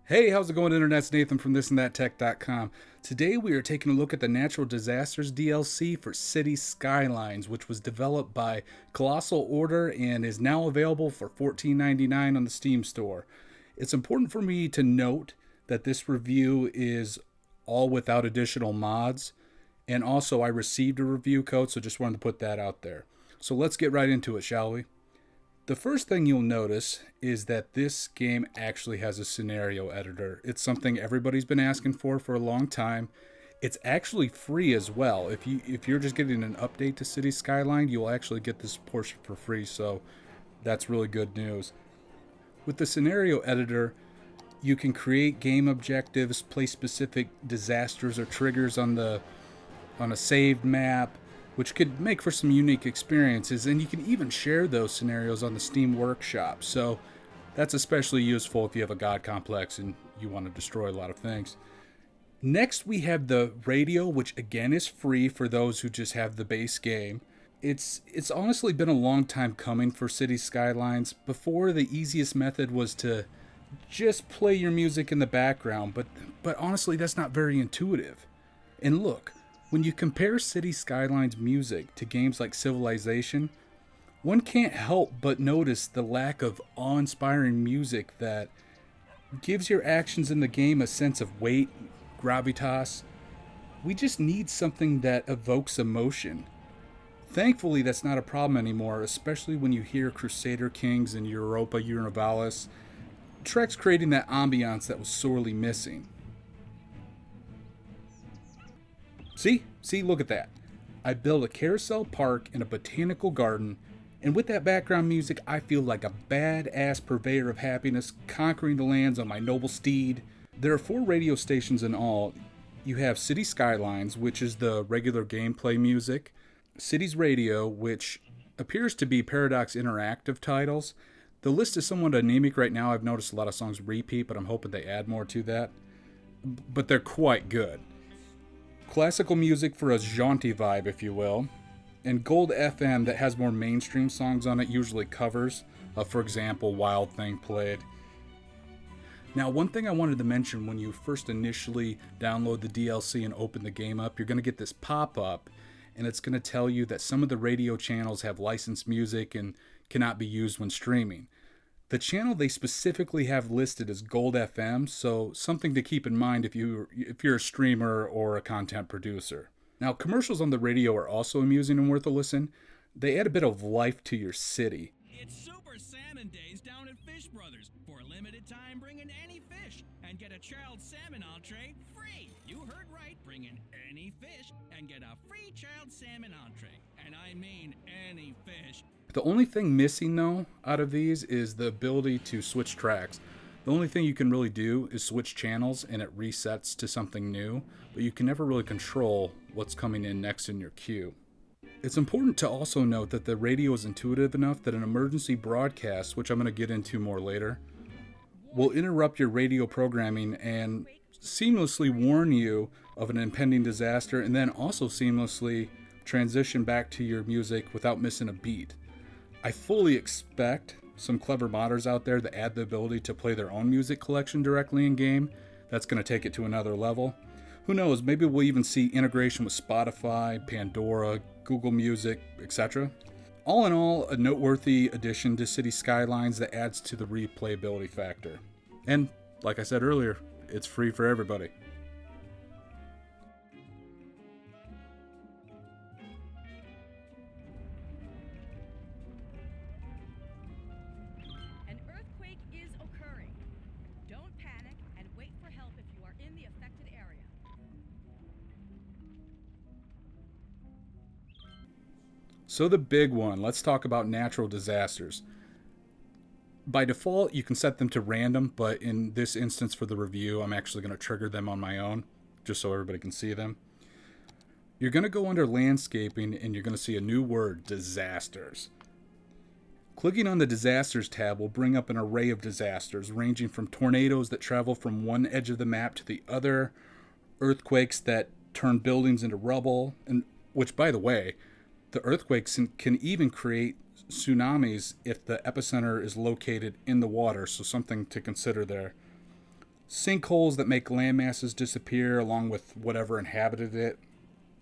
Hey, how's it going, Internet? It's Nathan from thisandthattech.com. Today we are taking a look at the Natural Disasters DLC for City Skylines, which was developed by Colossal Order and is now available for $14.99 on the Steam store. It's important for me to note that this review is all without additional mods, and also I received a review code, so just wanted to put that out there. So let's get right into it, shall we? The first thing you'll notice is that this game actually has a scenario editor. It's something everybody's been asking for a long time. It's actually free as well. If you're just getting an update to City Skyline, you'll actually get this portion for free, so that's really good news. With the scenario editor, you can create game objectives, place specific disasters or triggers on a saved map, which could make for some unique experiences, and you can even share those scenarios on the Steam Workshop. So that's especially useful if you have a god complex and you want to destroy a lot of things. Next, we have the radio, which again is free for those who just have the base game. It's honestly been a long time coming for City Skylines. Before, the easiest method was to just play your music in the background, but honestly, that's not very intuitive. And look, when you compare City Skylines music to games like Civilization, one can't help but notice the lack of awe-inspiring music that gives your actions in the game a sense of weight, gravitas. We just need something that evokes emotion. Thankfully, that's not a problem anymore, especially when you hear Crusader Kings and Europa Universalis, tracks creating that ambiance that was sorely missing. See, look at that. I built a carousel park in a botanical garden, and with that background music, I feel like a badass purveyor of happiness conquering the lands on my noble steed. There are 4 radio stations in all. You have City Skylines, which is the regular gameplay music, Cities Radio, which appears to be Paradox Interactive titles. The list is somewhat anemic right now. I've noticed a lot of songs repeat, but I'm hoping they add more to that. But they're quite good. Classical music for a jaunty vibe, if you will, and Gold FM that has more mainstream songs on it, usually covers. For example, Wild Thing played. Now, one thing I wanted to mention, when you first initially download the DLC and open the game up, you're going to get this pop-up, and it's going to tell you that some of the radio channels have licensed music and cannot be used when streaming. The channel they specifically have listed is Gold FM, so something to keep in mind if you're a streamer or a content producer. Now, commercials on the radio are also amusing and worth a listen. They add a bit of life to your city. It's Super Salmon Days down at Fish Brothers. For a limited time, bring in any fish and get a child salmon entree free. You heard right, bring in any fish and get a free child salmon entree. And I mean any fish. The only thing missing, though, out of these is the ability to switch tracks. The only thing you can really do is switch channels and it resets to something new, but you can never really control what's coming in next in your queue. It's important to also note that the radio is intuitive enough that an emergency broadcast, which I'm going to get into more later, will interrupt your radio programming and seamlessly warn you of an impending disaster, and then also seamlessly transition back to your music without missing a beat. I fully expect some clever modders out there that add the ability to play their own music collection directly in game. That's going to take it to another level. Who knows, maybe we'll even see integration with Spotify, Pandora, Google Music, etc. All in all, a noteworthy addition to City Skylines that adds to the replayability factor. And, like I said earlier, it's free for everybody. An earthquake is occurring. Don't panic and wait for help if you are in the affected area. So the big one, let's talk about natural disasters. By default, you can set them to random, but in this instance for the review, I'm actually going to trigger them on my own, just so everybody can see them. You're going to go under landscaping and you're going to see a new word, disasters. Clicking on the Disasters tab will bring up an array of disasters, ranging from tornadoes that travel from one edge of the map to the other, earthquakes that turn buildings into rubble, and which, by the way, the earthquakes can even create tsunamis if the epicenter is located in the water, so something to consider there. Sinkholes that make land masses disappear along with whatever inhabited it.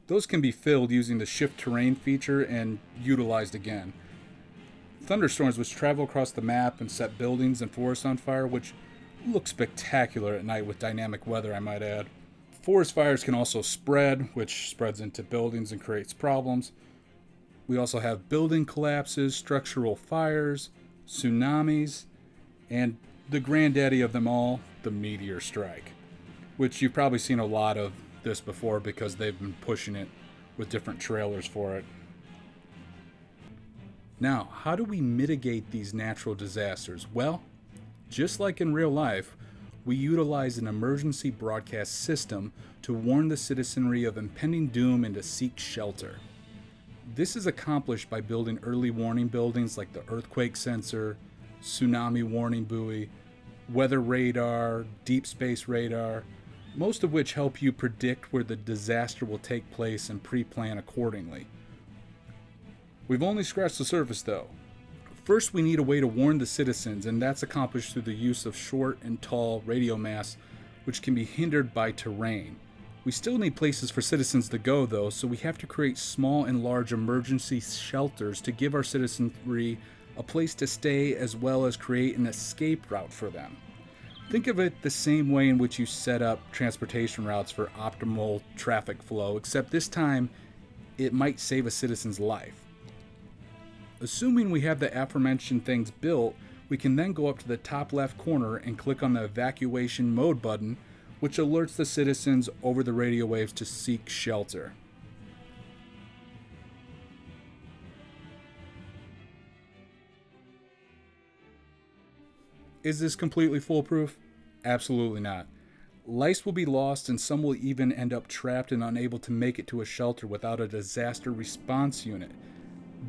Those can be filled using the shift terrain feature and utilized again. Thunderstorms which travel across the map and set buildings and forests on fire, which look spectacular at night with dynamic weather, I might add. Forest fires can also spread, which spreads into buildings and creates problems. We also have building collapses, structural fires, tsunamis, and the granddaddy of them all, the meteor strike, which you've probably seen a lot of this before because they've been pushing it with different trailers for it. Now, how do we mitigate these natural disasters? Well, just like in real life, we utilize an emergency broadcast system to warn the citizenry of impending doom and to seek shelter. This is accomplished by building early warning buildings like the earthquake sensor, tsunami warning buoy, weather radar, deep space radar, most of which help you predict where the disaster will take place and pre-plan accordingly. We've only scratched the surface though. First, we need a way to warn the citizens, and that's accomplished through the use of short and tall radio masts, which can be hindered by terrain. We still need places for citizens to go though, so we have to create small and large emergency shelters to give our citizenry a place to stay as well as create an escape route for them. Think of it the same way in which you set up transportation routes for optimal traffic flow, except this time it might save a citizen's life. Assuming we have the aforementioned things built, we can then go up to the top left corner and click on the evacuation mode button, which alerts the citizens over the radio waves to seek shelter. Is this completely foolproof? Absolutely not. Life will be lost and some will even end up trapped and unable to make it to a shelter without a disaster response unit.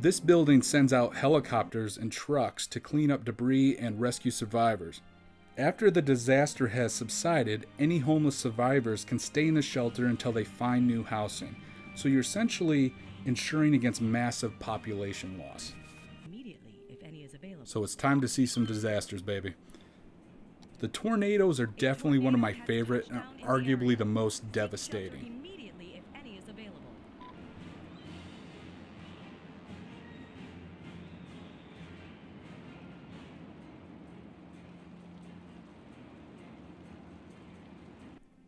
This building sends out helicopters and trucks to clean up debris and rescue survivors. After the disaster has subsided, any homeless survivors can stay in the shelter until they find new housing. So you're essentially ensuring against massive population loss. Immediately, if any is available. So it's time to see some disasters, baby. The tornadoes are definitely one of my favorite and arguably the most devastating. Immediately, if any is available.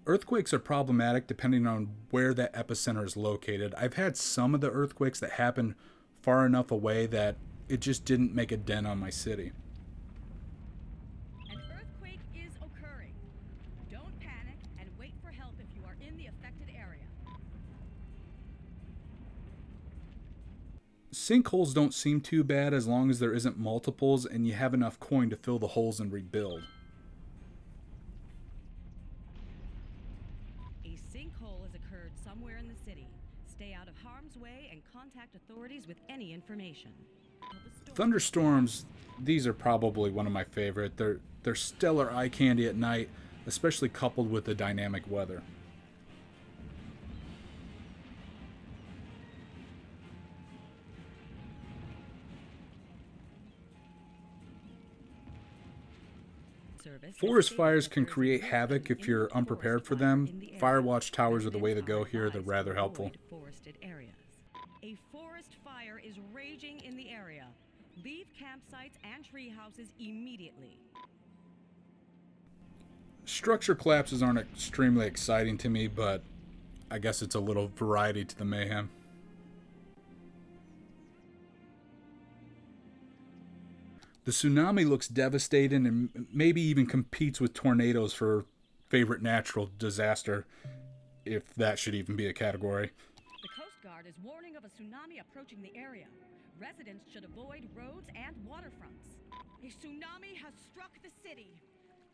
Earthquakes are problematic depending on where that epicenter is located. I've had some of the earthquakes that happen far enough away that it just didn't make a dent on my city. An earthquake is occurring. Don't panic and wait for help if you are in the affected area. Sinkholes don't seem too bad as long as there isn't multiples and you have enough coin to fill the holes and rebuild. A sinkhole has occurred somewhere in the city. Stay out of harm's way and contact authorities with any information. Thunderstorms, these are probably one of my favorite. They're stellar eye candy at night, especially coupled with the dynamic weather. Forest fires can create havoc if you're unprepared for them. Fire watch towers are the way to go here. They're rather helpful. Forested areas. A forest fire is raging in the area. Leave campsites and tree houses immediately. Structure collapses aren't extremely exciting to me, but I guess it's a little variety to the mayhem. The tsunami looks devastating and maybe even competes with tornadoes for favorite natural disaster, if that should even be a category. The Coast Guard is warning of a tsunami approaching the area. Residents should avoid roads and waterfronts. A tsunami has struck the city.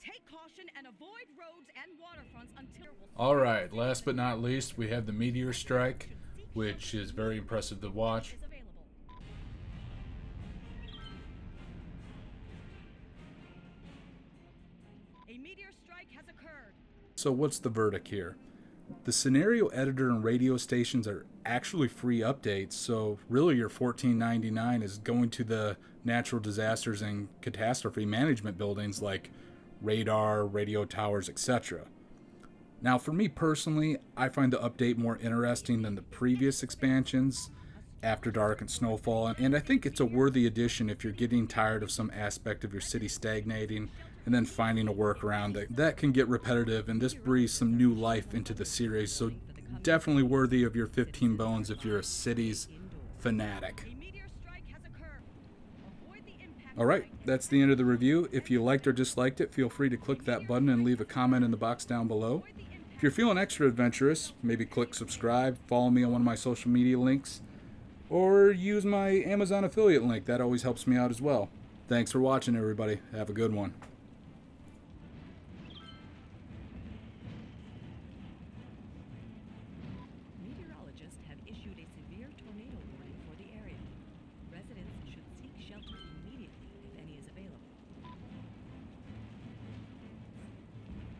Take caution and avoid roads and waterfronts until... Alright, last but not least, we have the meteor strike, which is very impressive to watch. A meteor strike has occurred. So what's the verdict here? The scenario editor and radio stations are actually free updates, so really your $14.99 is going to the natural disasters and catastrophe management buildings like radar, radio towers, etc. Now, for me personally, I find the update more interesting than the previous expansions, After Dark and Snowfall, and I think it's a worthy addition if you're getting tired of some aspect of your city stagnating and then finding a workaround that can get repetitive, and this breathes some new life into the series, so definitely worthy of your 15 bones if you're a cities fanatic. Alright, that's the end of the review. If you liked or disliked it, feel free to click that button and leave a comment in the box down below. If you're feeling extra adventurous, maybe click subscribe, follow me on one of my social media links, or use my Amazon affiliate link. That always helps me out as well. Thanks for watching, everybody. Have a good one.